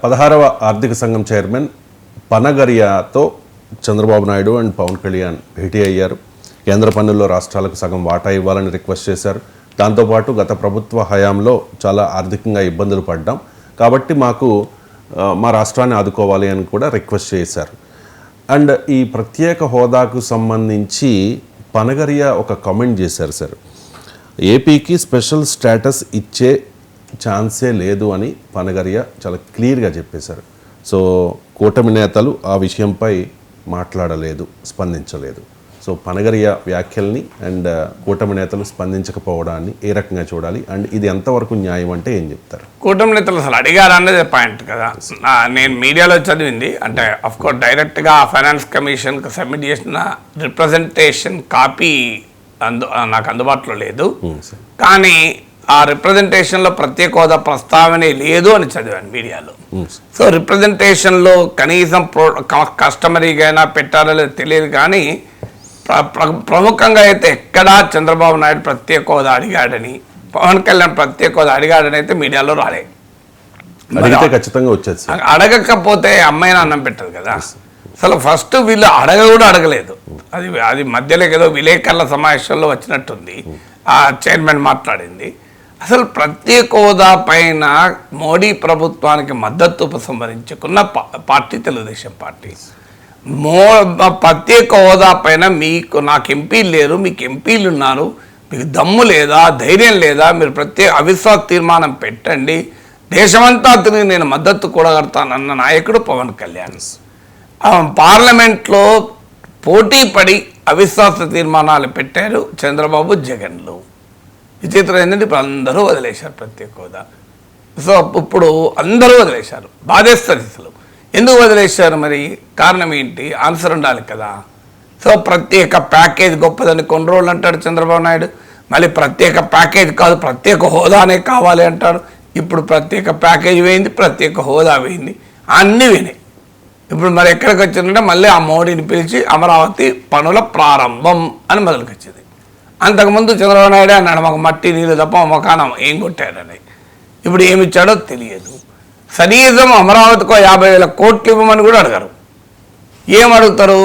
16వ ఆర్థిక సంఘం chairman పనగరియాతో Chandrababu Naidu and Pawan Kalyan భేటీ అయ్యారు. కేంద్ర పన్నుల్లో రాష్ట్రాలకు సగం వాటా ఇవ్వాలని రిక్వెస్ట్ చేశారు. దాంతోపాటు గత ప్రభుత్వ హయాంలో చాలా ఆర్థికంగా ఇబ్బందులు పడ్డాం కాబట్టి మా రాష్ట్రాన్ని ఆదుకోవాలి అని కూడా రిక్వెస్ట్ చేశారు. అండ్ ఈ ప్రత్యేక హోదాకు సంబంధించి పనగరియా ఒక కామెంట్ చేశారు. సార్, ఏపీకి స్పెషల్ స్టేటస్ ఇచ్చే ఛాన్సే లేదు అని పనగరియా చాలా క్లియర్గా చెప్పేశారు. సో కూటమి నేతలు ఆ విషయంపై మాట్లాడలేదు, స్పందించలేదు. సో పనగరియా వ్యాఖ్యల్ని అండ్ కూటమి నేతలు స్పందించకపోవడాన్ని ఏ రకంగా చూడాలి అండ్ ఇది ఎంతవరకు న్యాయం అంటే ఏం చెప్తారు? కూటమి నేతలు అసలు అడిగారు అన్నది పాయింట్ కదా. నేను మీడియాలో చదివింది అంటే అఫ్కోర్స్ డైరెక్ట్గా ఫైనాన్స్ కమిషన్కి సబ్మిట్ చేసిన రిప్రజెంటేషన్ కాపీ నాకు అందుబాటులో లేదు. కానీ ఆ రిప్రజెంటేషన్లో ప్రత్యేక హోదా ప్రస్తావనే లేదు అని చదివాను మీడియాలో. సో రిప్రజెంటేషన్లో కనీసం కస్టమరీగా పెట్టారో లేదో తెలియదు, కానీ ప్రముఖంగా అయితే ఎక్కడా చంద్రబాబు నాయుడు ప్రత్యేక హోదా అడిగాడని, పవన్ కళ్యాణ్ ప్రత్యేక హోదా అడిగాడని అయితే మీడియాలో రాలే. ఖచ్చితంగా వచ్చేది. అడగకపోతే అమ్మాయిని అన్నం పెట్టదు కదా. అసలు ఫస్ట్ వీళ్ళు కూడా అడగలేదు. అది మధ్యలో ఏదో విలేకరుల సమావేశంలో వచ్చినట్టుంది. ఆ చైర్మన్ మాట్లాడింది. అసలు ప్రత్యేక హోదా పైన మోడీ ప్రభుత్వానికి మద్దతు ఉపసంహరించుకున్న పార్టీ తెలుగుదేశం పార్టీ. ప్రత్యేక హోదా పైన నాకు ఎంపీలు లేరు, మీకు ఎంపీలు ఉన్నారు, మీకు దమ్ము లేదా, ధైర్యం లేదా, మీరు ప్రత్యేక అవిశ్వాస తీర్మానం పెట్టండి, దేశమంతా తిరిగి నేను మద్దతు కూడగడతానన్న నాయకుడు పవన్ కళ్యాణ్. పార్లమెంట్లో పోటీ పడి అవిశ్వాస తీర్మానాలు పెట్టారు చంద్రబాబు, జగన్లు. విచిత్రం ఏంటంటే ఇప్పుడు అందరూ వదిలేశారు ప్రత్యేక హోదా. సో ఇప్పుడు అందరూ వదిలేశారు. బాధేస్తుంది అసలు. ఎందుకు వదిలేశారు? మరి కారణం ఏంటి? ఆన్సర్ ఉండాలి కదా. సో ప్రత్యేక ప్యాకేజ్ గొప్పదని కొన్ని రోజులు అంటాడు చంద్రబాబు నాయుడు, మళ్ళీ ప్రత్యేక ప్యాకేజ్ కాదు ప్రత్యేక హోదానే కావాలి అంటాడు. ఇప్పుడు ప్రత్యేక ప్యాకేజ్ వేయింది, ప్రత్యేక హోదా వేయింది, అన్నీ వినాయి. ఇప్పుడు మరి ఎక్కడికి వచ్చిందంటే మళ్ళీ ఆ మోడీని పిలిచి అమరావతి పనుల ప్రారంభం అని మొదలుకొచ్చింది. అంతకుముందు చంద్రబాబు నాయుడు అన్నాడు మాకు మట్టి నీళ్ళు తప్ప మకానం ఏం కొట్టాడని. ఇప్పుడు ఏమిచ్చాడో తెలియదు. కనీసం అమరావతికో 50,000 కోట్లు ఇవ్వమని కూడా అడగరు. ఏమడుగుతారు?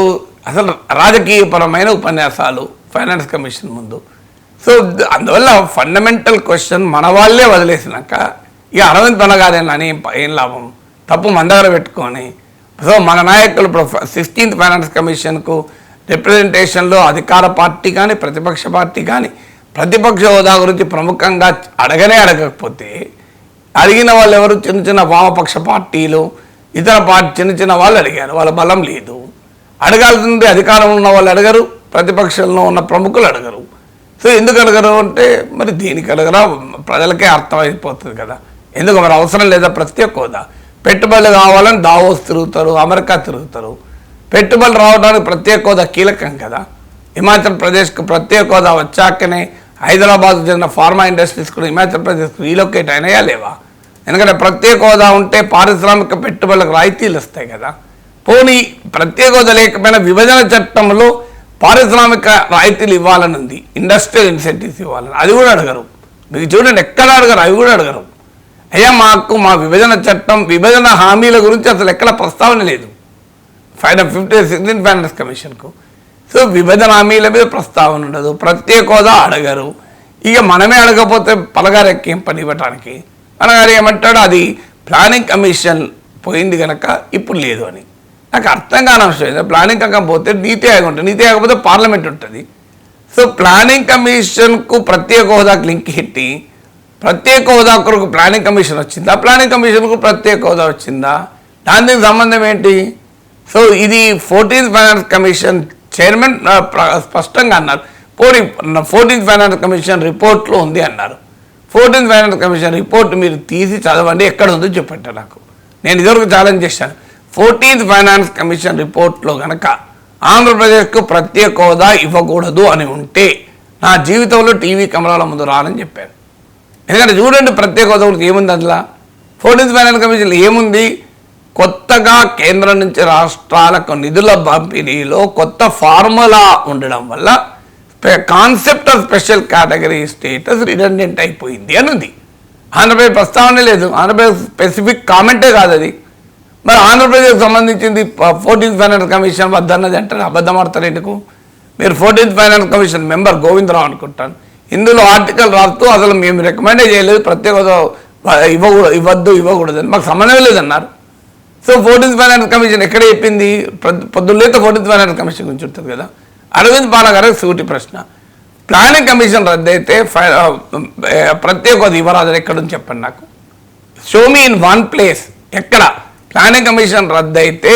అసలు రాజకీయపరమైన ఉపన్యాసాలు ఫైనాన్స్ కమిషన్ ముందు. సో అందువల్ల ఫండమెంటల్ క్వశ్చన్ మన వాళ్ళే వదిలేసినాక ఇక అరవింద్ పనగారేనని ఏం లాభం? తప్పు మన దగ్గర పెట్టుకొని. సో మన నాయకులు ఇప్పుడు 16th ఫైనాన్స్ కమిషన్కు రిప్రజెంటేషన్లో అధికార పార్టీ కానీ ప్రతిపక్ష పార్టీ కానీ ప్రతిపక్ష హోదా గురించి ప్రముఖంగా అడగకపోతే అడిగిన వాళ్ళు ఎవరు? చిన్న చిన్న వామపక్ష పార్టీలు, ఇతర చిన్న వాళ్ళు అడిగారు. వాళ్ళ బలం లేదు. అడగాల్సింది అధికారంలో ఉన్న వాళ్ళు అడగరు, ప్రతిపక్షంలో ఉన్న ప్రముఖులు అడగరు. సో ఎందుకు అడగరు అంటే మరి దీనికి అడగరా? ప్రజలకే అర్థమైపోతుంది కదా. ఎందుకు మరి అవసరం లేదా ప్రత్యేక హోదా? పెట్టుబడులు కావాలని దావోస్ తిరుగుతారు, అమెరికా తిరుగుతారు. పెట్టుబడులు రావడానికి ప్రత్యేక హోదా కీలకం కదా. హిమాచల్ ప్రదేశ్కు ప్రత్యేక హోదా వచ్చాకనే హైదరాబాద్ చెందిన ఫార్మా ఇండస్ట్రీస్ కూడా హిమాచల్ ప్రదేశ్కు రీలొకేట్ అయినాయా లేవా? ఎందుకంటే ప్రత్యేక హోదా ఉంటే పారిశ్రామిక పెట్టుబడులకు రాయితీలు వస్తాయి కదా. పోనీ ప్రత్యేక హోదా లేకపోయినా విభజన చట్టంలో పారిశ్రామిక రాయితీలు ఇవ్వాలని ఉంది, ఇండస్ట్రియల్ ఇన్సెంటివ్స్ ఇవ్వాలని, అది కూడా అడగరు. మీకు చూడండి ఎక్కడ అడగరు, అవి కూడా అడగరు. అయ్యా మా విభజన చట్టం, విభజన హామీల గురించి అసలు ఎక్కడ ప్రస్తావన లేదు 16th ఫైనాన్స్ కమిషన్కు. సో విభజన హామీల మీద ప్రస్తావన ఉండదు, ప్రత్యేక హోదా అడగరు. ఇక మనమే అడగకపోతే పలగారు ఎక్కేం పని ఇవ్వటానికి? పలగారు ఏమంటాడు? అది ప్లానింగ్ కమిషన్ పోయింది కనుక ఇప్పుడు లేదు అని. నాకు అర్థం కాని అవసరం లేదు. ప్లానింగ్ కాకపోతే నీతి ఆయోగ్ ఉంటుంది, నీతి ఆయోగ్ కాకపోతే పార్లమెంట్ ఉంటుంది. సో ప్లానింగ్ కమిషన్కు ప్రత్యేక హోదాకు లింక్ పెట్టి ప్రత్యేక హోదా కొరకు ప్లానింగ్ కమిషన్ వచ్చిందా, ప్లానింగ్ కమిషన్కు ప్రత్యేక హోదా వచ్చిందా? దానికి సంబంధం ఏంటి? సో ఇది 14th ఫైనాన్స్ కమిషన్ చైర్మన్ స్పష్టంగా అన్నారు. 14th ఫైనాన్స్ కమిషన్ రిపోర్ట్లో ఉంది అన్నారు. 14th ఫైనాన్స్ కమిషన్ రిపోర్ట్ మీరు తీసి చదవండి, ఎక్కడ ఉందో చెప్పండి నాకు. నేను ఇదివరకు ఛాలెంజ్ చేశాను. 14th ఫైనాన్స్ కమిషన్ రిపోర్ట్లో కనుక ఆంధ్రప్రదేశ్కు ప్రత్యేక హోదా ఇవ్వకూడదు అని ఉంటే నా జీవితంలో టీవీ కెమెరాల ముందు రానని చెప్పాను. ఎందుకంటే చూడండి ప్రత్యేక హోదా గురించి ఏముంది అందులో. 14th ఫైనాన్స్ కమిషన్లో ఏముంది? కొత్తగా కేంద్రం నుంచి రాష్ట్రాలకు నిధుల పంపిణీలో కొత్త ఫార్ములా ఉండడం వల్ల concept of special category status redundant అయిపోయింది అని ఉంది. ఆంధ్రప్రదేశ్ ప్రస్తావన లేదు, ఆంధ్రప్రదేశ్ స్పెసిఫిక్ కామెంటే కాదు అది. మరి ఆంధ్రప్రదేశ్కి సంబంధించింది 14th ఫైనాన్స్ కమిషన్ వద్దన్నది అంటే అబద్ధం ఆడతారు ఎందుకు? మీరు 14th finance commission member Govindarao అనుకుంటాను. ఇందులో ఆర్టికల్ రాస్తూ అసలు మేము రికమెండే చేయలేదు, ప్రత్యేక ఇవ్వకూడదని మాకు సంబంధం లేదన్నారు. సో 14th ఫైనాన్స్ కమిషన్ ఎక్కడ చెప్పింది? పొద్దున్నైతే 14th ఫైనాన్స్ కమిషన్ గురించి ఉంటుంది కదా. అరవింద్ పాల గారికి సూటి ప్రశ్న, ప్లానింగ్ కమిషన్ రద్దయితే ప్రత్యేక హోదా ఇవ్వరాదని ఎక్కడుంది చెప్పండి నాకు. Show me in one place ఎక్కడ ప్లానింగ్ కమిషన్ రద్దయితే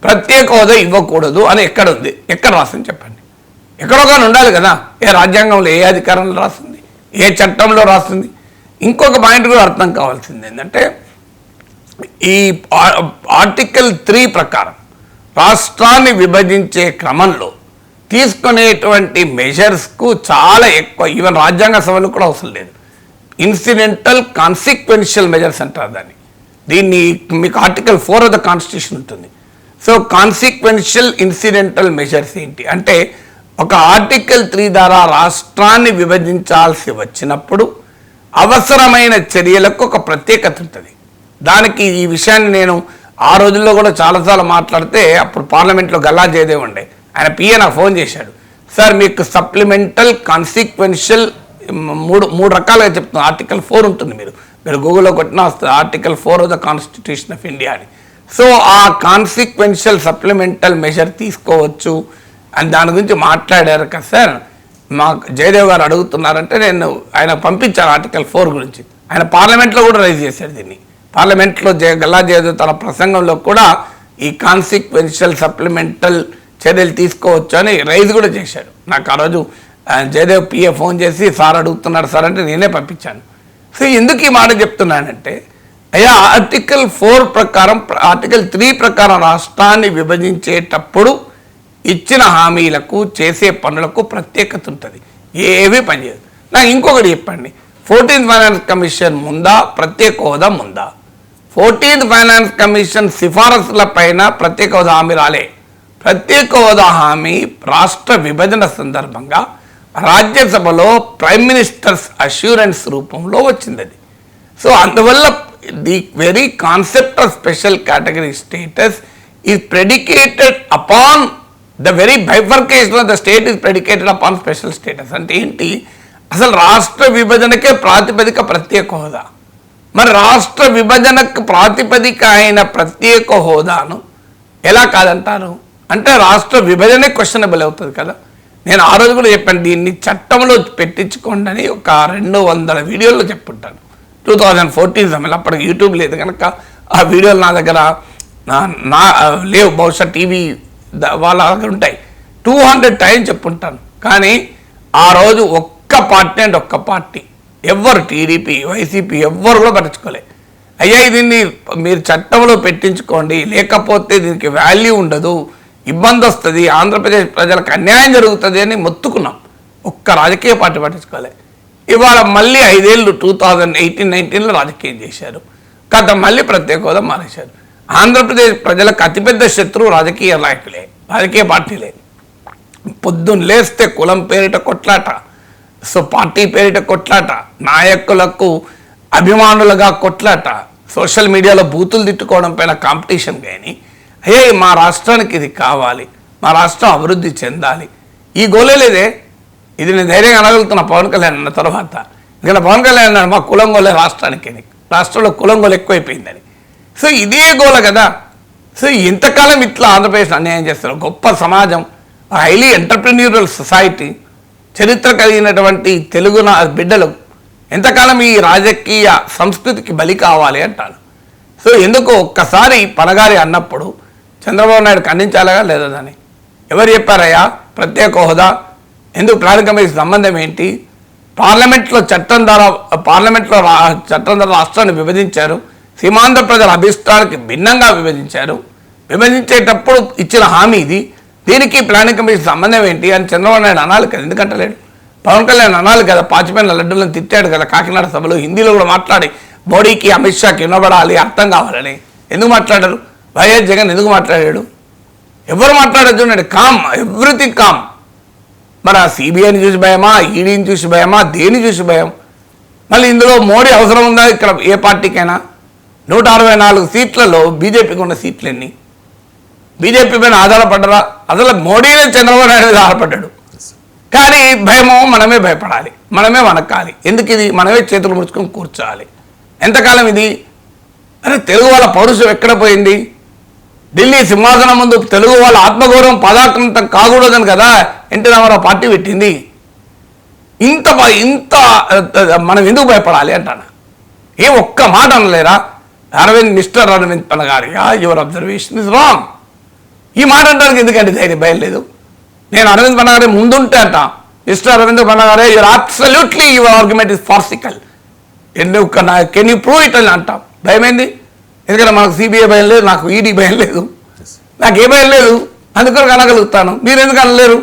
ప్రత్యేక హోదా ఇవ్వకూడదు అని ఎక్కడ ఉంది? ఎక్కడ రాసింది చెప్పండి. ఎక్కడో కానీ ఉండాలి కదా. ఏ రాజ్యాంగంలో ఏ అధికారంలో రాస్తుంది, ఏ చట్టంలో రాస్తుంది? ఇంకొక పాయింట్ కూడా అర్థం కావాల్సింది ఏంటంటే, ఈ ఆర్టికల్ 3 ప్రకారం రాష్ట్రాన్ని విభజించే క్రమంలో తీసుకునేటువంటి మెజర్స్కు చాలా ఎక్కువ, ఈవెన్ రాజ్యాంగ సభలు కూడా అవసరం లేదు, ఇన్సిడెంటల్ కాన్సిక్వెన్షియల్ మెజర్స్ అంటారు దాన్ని. దీన్ని మీకు ఆర్టికల్ 4 ఆఫ్ ద కాన్స్టిట్యూషన్ ఉంటుంది. సో కాన్సిక్వెన్షియల్ ఇన్సిడెంటల్ మెజర్స్ ఏంటి అంటే, ఒక ఆర్టికల్ 3 ద్వారా రాష్ట్రాన్ని విభజించాల్సి వచ్చినప్పుడు అవసరమైన చర్యలకు ఒక ప్రత్యేకత ఉంటుంది. దానికి ఈ విషయాన్ని నేను ఆ రోజుల్లో కూడా చాలాసార్లు మాట్లాడితే అప్పుడు పార్లమెంట్లో గల్లా జయదేవ్ ఉండే, ఆయన పిఏ నాకు ఫోన్ చేశాడు, సార్ మీకు సప్లిమెంటల్ కాన్సిక్వెన్షియల్ మూడు రకాలుగా చెప్తున్నా, ఆర్టికల్ 4 ఉంటుంది, మీరు గూగుల్లో కొట్టినా వస్తుంది, article 4 of the constitution of India అని. సో ఆ కాన్సిక్వెన్షియల్ సప్లిమెంటల్ మెజర్ తీసుకోవచ్చు అని దాని గురించి మాట్లాడారు కదా సార్. మా జయదేవ్ గారు అడుగుతున్నారంటే నేను ఆయన పంపించాను ఆర్టికల్ 4 గురించి. ఆయన పార్లమెంట్లో కూడా రైజ్ చేశాడు దీన్ని. పార్లమెంట్లో గల్లా జయదేవ్ తన ప్రసంగంలో కూడా ఈ కాన్సిక్వెన్షియల్ సప్లిమెంటల్ చర్యలు తీసుకోవచ్చు అని రైజ్ కూడా చేశాడు. నాకు ఆ రోజు జయదేవ్ పిఏ ఫోన్ చేసి సార్ అడుగుతున్నాడు సార్ అంటే నేనే పంపించాను. సో ఎందుకు ఈ మాట చెప్తున్నానంటే, అయ్యా ఆర్టికల్ 4 ప్రకారం, ఆర్టికల్ 3 ప్రకారం రాష్ట్రాన్ని విభజించేటప్పుడు ఇచ్చిన హామీలకు చేసే పనులకు ప్రత్యేకత ఉంటుంది, ఏవి పనిచేయదు. నాకు ఇంకొకటి చెప్పండి, 14th ఫైనాన్స్ కమిషన్ ముందా, ప్రత్యేక హోదా ముందా? 14th ఫైనాన్స్ కమిషన్ సిఫారసుల పైన ప్రత్యేక హోదా హామీ రాలే. ప్రత్యేక హోదా హామీ రాష్ట్ర విభజన సందర్భంగా రాజ్యసభలో ప్రైమ్ మినిస్టర్స్ అష్యూరెన్స్ రూపంలో వచ్చింది అది. సో అందువల్ల the very concept of special category status is predicated upon the very bifurcation of the state is predicated upon special status. అంటే ఏంటి? అసలు రాష్ట్ర విభజనకే ప్రాతిపదిక ప్రత్యేక హోదా. మరి రాష్ట్ర విభజనకు ప్రాతిపదిక అయిన ప్రత్యేక హోదాను ఎలా కాదంటారు? అంటే రాష్ట్ర విభజనే క్వశ్చనబుల్ అవుతుంది కదా. నేను ఆ రోజు కూడా చెప్పాను, దీన్ని చట్టంలో పెట్టించుకోండి అని ఒక 200 వీడియోల్లో చెప్పుంటాను. 2014 సమయంలో అప్పటికి యూట్యూబ్ లేదు కనుక ఆ వీడియోలు నా దగ్గర నా లేవు, బహుశా టీవీ వాళ్ళ దగ్గర ఉంటాయి. 200 టైం చెప్పుంటాను. కానీ ఆ రోజు ఒక్క పార్టీ అంటే ఒక్క పార్టీ, ఎవ్వరు టీడీపీ వైసీపీ ఎవ్వరు కూడా పట్టించుకోలే. అయ్యా దీన్ని మీరు చట్టంలో పెట్టించుకోండి, లేకపోతే దీనికి వాల్యూ ఉండదు, ఇబ్బంది వస్తుంది, ఆంధ్రప్రదేశ్ ప్రజలకు అన్యాయం జరుగుతుంది అని మొత్తుకున్నాం. ఒక్క రాజకీయ పార్టీ పట్టించుకోలే. ఇవాళ మళ్ళీ 5 ఏళ్ళు 2018-19లో రాజకీయం చేశారు, గత మళ్ళీ ప్రత్యేక హోదా మానేశారు. ఆంధ్రప్రదేశ్ ప్రజలకు అతిపెద్ద శత్రువు రాజకీయ నాయకులే, రాజకీయ పార్టీలే. పొద్దున్న లేస్తే కులం పేరిట కొట్లాట, సో పార్టీ పేరిట కొట్లాట, నాయకులకు అభిమానులుగా కొట్లాట, సోషల్ మీడియాలో బూతులు తిట్టుకోవడం పైన కాంపిటీషన్. కానీ అయ్యే మా రాష్ట్రానికి ఇది కావాలి, మా రాష్ట్రం అభివృద్ధి చెందాలి, ఈ గోలే లేదే. ఇది నేను ధైర్యంగా అనగలుగుతున్నా పవన్ కళ్యాణ్ అన్న తర్వాత. ఇక్కడ పవన్ కళ్యాణ్ అన్నాడు మా కులం గోలే రాష్ట్రానికి, రాష్ట్రంలో కులం గోలు ఎక్కువైపోయిందని. సో ఇదే గోల కదా. సో ఇంతకాలం ఇట్లా ఆంధ్రప్రదేశ్ అన్యాయం చేస్తారు. గొప్ప సమాజం, హైలీ ఎంటర్ప్రెన్యూరల్ సొసైటీ, చరిత్ర కలిగినటువంటి తెలుగు బిడ్డలు ఎంతకాలం ఈ రాజకీయ సంస్కృతికి బలి కావాలి అంటాను. సో ఎందుకు ఒక్కసారి పనగారి అన్నప్పుడు చంద్రబాబు నాయుడు ఖండించాలగా లేదా దాన్ని? ఎవరు చెప్పారయ్యా ప్రత్యేక హోదా ఎందుకు, ప్లానింగ్ కమిషన్ సంబంధం ఏంటి? పార్లమెంట్లో చట్టం ద్వారా రాష్ట్రాన్ని విభజించారు, సీమాంధ్ర ప్రజల అభిష్టానికి భిన్నంగా విభజించారు. విభజించేటప్పుడు ఇచ్చిన హామీ ఇది, దీనికి ప్లానింగ్ కమిషన్ సంబంధం ఏంటి అని చంద్రబాబు నాయుడు అనాలి కదా. ఎందుకంటే లేడు పవన్ కళ్యాణ్ అనాలి కదా. పాచిపోయిన లడ్డూలను తిట్టాడు కదా కాకినాడ సభలో, హిందీలో కూడా మాట్లాడి మోడీకి అమిత్ షాకి వినబడాలి, అర్థం కావాలని. ఎందుకు మాట్లాడారు? వైఎస్ జగన్ ఎందుకు మాట్లాడాడు? ఎవరు మాట్లాడచ్చు చూడండి, కామ్, ఎవ్రీథింగ్ కామ్. మరి ఆ సిబిఐని చూసి భయమా, ఈడీని చూసి భయమా, దేని చూసి భయం? మళ్ళీ ఇందులో మోడీ అవసరం ఉందా ఇక్కడ ఏ పార్టీకైనా? 164 సీట్లలో బీజేపీకి ఉన్న సీట్లు ఎన్ని? బీజేపీ పైన ఆధారపడ్డరా? అసలు మోడీనే చంద్రబాబు నాయుడు మీద ఆధారపడ్డాడు. కానీ భయమో మనమే భయపడాలి, మనమే వనకాలి. ఎందుకు ఇది? మనమే చేతులు ముడుచుకొని కూర్చోవాలి. ఎంతకాలం ఇది? అరే తెలుగు వాళ్ళ పౌరుషం ఎక్కడ పోయింది? ఢిల్లీ సింహాసనం ముందు తెలుగు వాళ్ళ ఆత్మగౌరవం పదాక్రాంతం కాకూడదని కదా ఎన్టీ రామారావు పార్టీ పెట్టింది. ఇంత మనం ఎందుకు భయపడాలి అంటాను. ఏ ఒక్క మాట అనలేరా? Mister Arvind Panagariya, your observation is wrong. ఈ మాట అంటానికి ఎందుకంటే ధైర్యం భయం లేదు. నేను అరవింద్ పనగారి ముందుంటే అంట, mister Arvind Panagariya your absolutely your argument is farcical, can you prove it అని అంటాం. భయమైంది. ఎందుకంటే మనకు సిబిఐ భయం లేదు, నాకు ఈడీ భయం లేదు, నాకు ఏ భయం లేదు. అందుకని అనగలుగుతాను. మీరు ఎందుకు అనలేరు?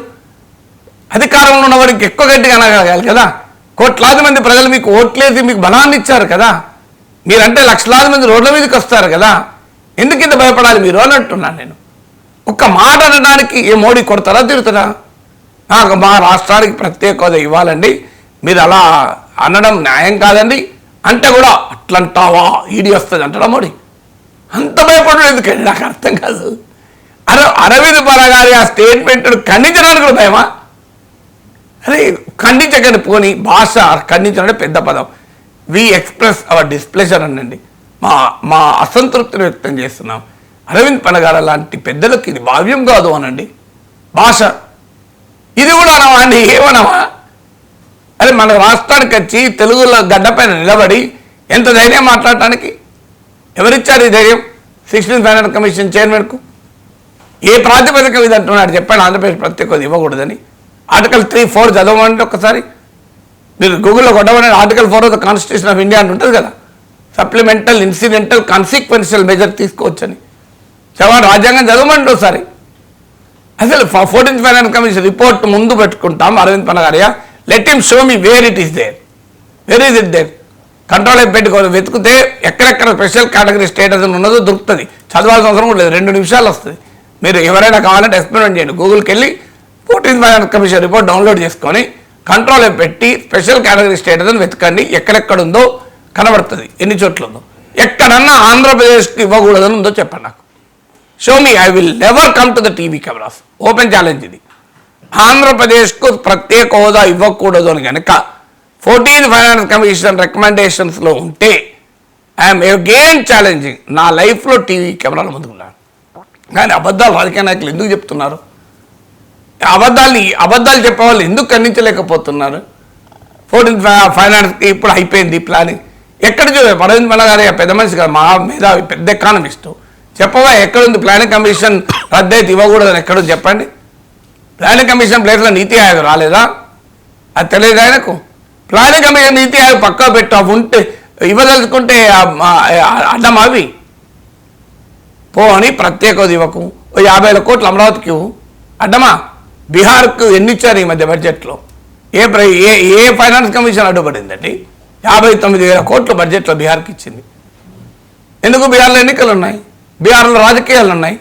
అధికారంలో ఉన్నవాడికి ఎక్కువ గట్టిగా అనగలగాలి కదా. కోట్లాది మంది ప్రజలు మీకు ఓట్లేసి మీకు బలాన్ని ఇచ్చారు కదా. మీరంటే లక్షలాది మంది రోడ్ల మీదకి వస్తారు కదా. ఎందుకు ఇంత భయపడాలి మీరు అని అంటున్నాను నేను. ఒక్క మాట అనడానికి ఏ మోడీ కొడతారా, తిరుగుతారా? నాకు మా రాష్ట్రానికి ప్రత్యేక హోదా ఇవ్వాలండి, మీరు అలా అనడం న్యాయం కాదండి అంటే కూడా అట్లంటావా ఈడీ వస్తుంది అంటాడా మోడీ? అంత భయపడడం ఎందుకండి? నాకు అర్థం కాదు. అరవింద్ పనగారి ఆ స్టేట్మెంట్ ఖండించడానికి కూడా భయమా? అరే ఖండించకండి, పోని భాష ఖండించడం పెద్ద పదం. వి ఎక్స్ప్రెస్ అవర్ డిస్ప్లెజర్ అనండి, మా అసంతృప్తిని వ్యక్తం చేస్తున్నాం. అరవింద్ పనగార లాంటి పెద్దలకు ఇది భావ్యం కాదు అనండి. భాష ఇది కూడా అనవా అండి? ఏమనవా? అరే మన రాష్ట్రానికి వచ్చి తెలుగులో గడ్డపైన నిలబడి ఎంత ధైర్యం మాట్లాడటానికి? ఎవరిచ్చారు ఈ ధైర్యం? 16th ఫైనాన్స్ కమిషన్ చైర్మన్కు ఏ ప్రాతిపదిక ఇది అంటున్నాడు చెప్పండి? ఆంధ్రప్రదేశ్ ప్రత్యేక హోదా ఇవ్వకూడదని. ఆర్టికల్ 3(4) చదవమంటే ఒకసారి మీరు గూగుల్లో కొట్టమని. Article 4 of the constitution of India అని ఉంటుంది కదా, సప్లిమెంటల్ ఇన్సిడెంటల్ కాన్సిక్వెన్షియల్ మెజర్ తీసుకోవచ్చని. చదవండి, రాజ్యాంగం చదవమంటే ఒకసారి. అసలు 14th ఫైనాన్స్ కమిషన్ రిపోర్ట్ ముందు పెట్టుకుంటాం Arvind Panagariya. Let him show me where it is there, where is it there. Control పెట్టుకోవాలి, వెతుకుతే ఎక్కడెక్కడ స్పెషల్ కేటగిరీ స్టేటస్ ఉన్నదో దొరుకుతుంది. చదవాల్సిన అవసరం కూడా లేదు, 2 నిమిషాలు వస్తుంది. మీరు ఎవరైనా కావాలంటే ఎక్స్పెరిమెంట్ చేయండి, గూగుల్కి వెళ్ళి 14th finance commission report download చేసుకొని కంట్రోల్ పెట్టి స్పెషల్ కేటగిరీ స్టేటస్ అని వెతకండి. ఎక్కడెక్కడ ఉందో కనబడుతుంది, ఎన్ని చోట్ల ఉందో. ఎక్కడన్నా ఆంధ్రప్రదేశ్కి ఇవ్వకూడదని ఉందో చెప్పండి నాకు. Show me, I will never come to the TV cameras. Open challenge ఇది. ఆంధ్రప్రదేశ్కు ప్రత్యేక హోదా ఇవ్వకూడదు అని కనుక 14th ఫైనాన్స్ కమిషన్ రికమెండేషన్స్లో ఉంటే ఐఎమ్ అగైన్ ఛాలెంజింగ్. నా లైఫ్లో టీవీ కెమెరాల ముందుకున్నాను. కానీ అబద్ధాలు రాజకీయ నాయకులు ఎందుకు చెప్తున్నారు? అబద్ధాలు చెప్పేవాళ్ళు ఎందుకు ఖండించలేకపోతున్నారు? 14th ఫైనాన్స్కి ఇప్పుడు అయిపోయింది ప్లానింగ్. ఎక్కడ అరవింద్ పనగారి పెద్ద మనిషి కదా, మా మేధావి, పెద్ద ఎకానమిస్టు. చెప్పవా ఎక్కడుంది ప్లానింగ్ కమిషన్ రద్దయితే ఇవ్వకూడదని? ఎక్కడుంది చెప్పండి. ప్లానింగ్ కమిషన్ ప్లేస్లో నీతి ఆయోగ్ రాలేదా? అది తెలియదు ఆయనకు. ప్లానింగ్ కమిషన్ నీతి ఆయోగ్ పక్కా పెట్టు, అవి ఉంటే ఇవ్వదలుచుకుంటే అడ్డం అవి పో అని ప్రత్యేక ఇవ్వకు. 50,000 కోట్లు అమరావతికి ఇవ్వు, అడ్డమా? బీహార్కు ఎన్ని ఇచ్చారు ఈ మధ్య బడ్జెట్లో? ఏ ఫైనాన్స్ కమిషన్ అడ్డుపడిందండి? 59,000 కోట్లు బడ్జెట్లో బీహార్కి ఇచ్చింది. ఎందుకు? బీహార్లో ఎన్నికలు ఉన్నాయి, బీహార్లో రాజకీయాలు ఉన్నాయి.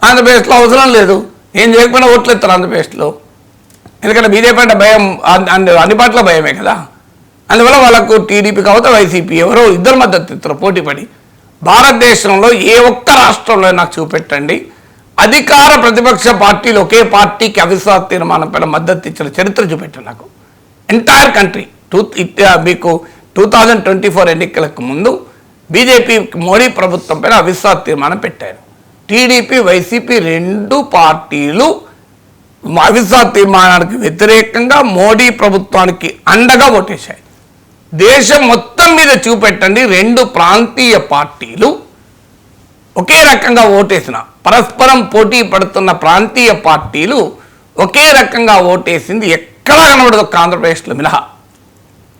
ఆంధ్రప్రదేశ్లో అవసరం లేదు. ఏం చేయకపోయినా ఓట్లు ఇస్తారు ఆంధ్రప్రదేశ్లో. ఎందుకంటే బీజేపీ అంటే భయం, అన్ని పార్టీల భయమే కదా. అందువల్ల వాళ్ళకు టీడీపీ కావచ్చు వైసీపీ ఎవరో ఇద్దరు మద్దతు ఇస్తారు పోటీపడి. భారతదేశంలో ఏ ఒక్క రాష్ట్రంలో నాకు చూపెట్టండి అధికార ప్రతిపక్ష పార్టీలు ఒకే పార్టీకి అవిశ్వాస తీర్మానం పైన మద్దతు ఇచ్చిన చరిత్ర చూపెట్టండి నాకు. Entire country. మీకు 2024 ఎన్నికలకు ముందు బీజేపీ మోడీ ప్రభుత్వం పైన అవిశ్వాస తీర్మానం పెట్టారు. టీడీపీ వైసీపీ 2 పార్టీలు అవిశ్వాస తీర్మానానికి వ్యతిరేకంగా మోడీ ప్రభుత్వానికి అండగా ఓటేశాయి. దేశం మొత్తం మీద చూపెట్టండి 2 ప్రాంతీయ పార్టీలు ఒకే రకంగా ఓటేసిన, పరస్పరం పోటీ పడుతున్న ప్రాంతీయ పార్టీలు ఒకే రకంగా ఓటేసింది ఎక్కడా కనబడదు ఒక ఆంధ్రప్రదేశ్లో మినహా.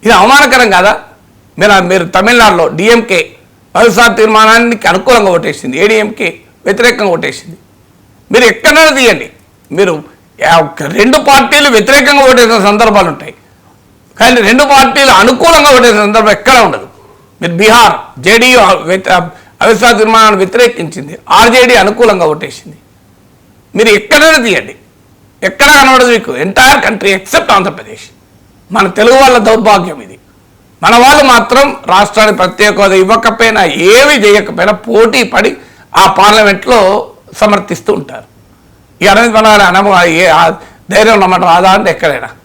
ఇది అవమానకరం కాదా? మీరు తమిళనాడులో డిఎంకే అవిశ్వాస తీర్మానానికి అనుకూలంగా ఓటేసింది, ఏడీఎంకే వ్యతిరేకంగా ఓటేసింది. మీరు ఎక్కడైనా తీయండి, మీరు 2 పార్టీలు వ్యతిరేకంగా ఓటేసిన సందర్భాలు ఉంటాయి, కానీ 2 పార్టీలు అనుకూలంగా ఓటేసిన సందర్భం ఎక్కడ ఉండదు. మీరు బీహార్ జేడీయూ అవిశ్వాస తీర్మానాన్ని వ్యతిరేకించింది, ఆర్జేడీ అనుకూలంగా ఓటేసింది. మీరు ఎక్కడైనా తీయండి, ఎక్కడా కనబడదు మీకు. Entire country except Andhra Pradesh. మన తెలుగు వాళ్ళ దౌర్భాగ్యం ఇది. మన వాళ్ళు మాత్రం రాష్ట్రానికి ప్రత్యేక హోదా ఇవ్వకపోయినా ఏమి చేయకపోయినా పోటీ పడి ఆ పార్లమెంట్లో సమర్థిస్తూ ఉంటారు. ఈ అనేది మన ధైర్యం ఉన్నమాట రాదా అంటే ఎక్కడైనా